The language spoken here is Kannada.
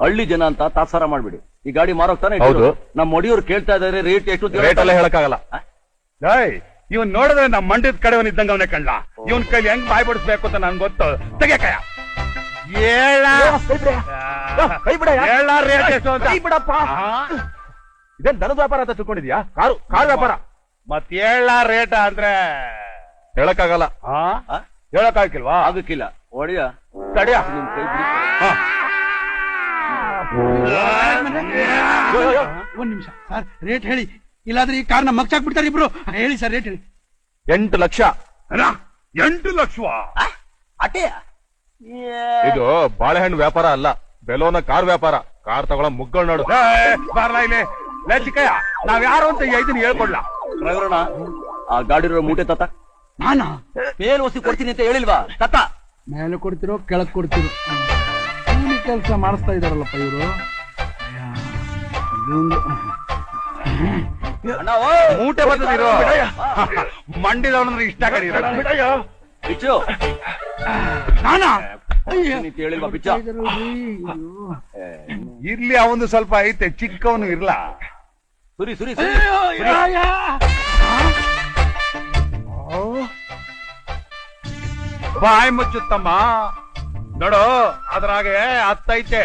ಹಳ್ಳಿ ಜನ ಅಂತ ತಾತ್ಸಾರ ಮಾಡ್ಬಿಡಿ. ಈ ಗಾಡಿ ಮಾರೋಗ್ತಾನೆ. ಹೌದು. ನಮ್ಮ ಮೊಡಿಯವ್ರು ಕೇಳ್ತಾ ಇದಾರೆ ರೇಟ್ ಎಷ್ಟು ಅಂತ. ರೇಟ್ ಎಲ್ಲ ಹೇಳಕ್ಕಾಗಲ್ಲ. ಇವನ್ ನೋಡಿದ್ರೆ ನಮ್ ಮಂಡ್ಯದ ಕಡೆವನ್ ಇದ್ದಂಗ ಅವನೇ ಕಳ್ಳ. ಇವನ್ ಕೈಲಿ ಹೆಂಗ್ ಬಾಯ್ ಬಡಿಸ್ಬೇಕು ಅಂತ ನನ್ ಗೊತ್ತು. ತೆಗೆಕಯ ರೇಟ್ ಎಷ್ಟು ಅಂತ ಬಿಡಪ್ಪ. ಇದೇನ್ ದನದ ವ್ಯಾಪಾರ ಅಂತ ತಿಳ್ಕೊಂಡಿದ್ಯಾ? ಕಾರು ವ್ಯಾಪಾರ. ಮತ್ ರೇಟ್ ಅಂದ್ರೆ ಹೇಳಕ್ಕಾಗಲ್ಲ. ಹೇಳಕ್ಕಾಗಿಲ್ವಾ? ಆಗಕ್ಕಿಲ್ಲ. ಒಡೆಯ ತಡಿಯ ನಿಮ್ ಕೈ ಬಿಡಿ. ಒಂದ್ ನಿಮಿಷ ಸರ್, ರೇಟ್ ಹೇಳಿ, ಇಲ್ಲಾದ್ರೆ ಈ ಕಾರ್ನ ಮಗ್ಚಾಕ್ಬಿಡ್ತಾರೆ ಇಬ್ರು. ಹೇಳಿ ಸರ್, ರೇಟ್ ಹೇಳಿ. 8 ಲಕ್ಷ. 8 ಲಕ್ಷವಾ? ಅಟೆಯ ಇದು ಬಾಳೆಹಣ್ಣು ವ್ಯಾಪಾರ ಅಲ್ಲ, ಬೆಲೋನ ಕಾರ್ ವ್ಯಾಪಾರ. ಕಾರ್ ತಗೊಳ ಮುಗ್ಗಳು ನೋಡು. ಬಾರ್ಲಾ ಇಲ್ಲಿ. ಲೇ ಚಿಕ್ಕಯ್ಯ, ನಾವ್ ಯಾರು ಅಂತ ಇದನ್ನ ಹೇಳ್ಕೊಡ್ಲಾ? ಡ್ರೈವರಣ್ಣ, ಆ ಗಾಡಿರೋ ಮೂಟೆ ತತ್ತ. ನಾನಾ ಮೇಲ್ ವಸಿ ಕೊಡ್ತೀನಿ ಅಂತ ಹೇಳಿಲ್ವಾ? ತತ್ತ. ಮೇಲೆ ಕೊಡ್ತಿರೋ ಕೆಳಗ್ ಕೊಡ್ತಿರೋ? ಕೂಲಿ ಕೆಲಸ ಮಾಡಿಸ್ತಾ ಇದಾರಲ್ಲಪ್ಪ ಇವರು. ಮೂಟೆ ಬರ್ತದಿರೋ ಮಂಡಿದವನಂದ್ರೆ ಇಷ್ಟ ಕರೀರ. ಬಿಚ್ಚು ನಾನಾ ನೀತಿ ಹೇಳಿಲ್ವಾ? ಬಿಚ್ಚ ಇರ್ಲಿ, ಅವನು ಸ್ವಲ್ಪ ಐತೆ, ಚಿಕ್ಕವನು ಇರ್ಲಾ. ಸುರಿ ಸುರಿ ಸುರಿ. ಬಾಯ್ ಮುಚ್ಚುತ್ತಮ್ಮ ನೋಡು, ಅದ್ರಾಗೆ ಹತ್ತೈತೆ.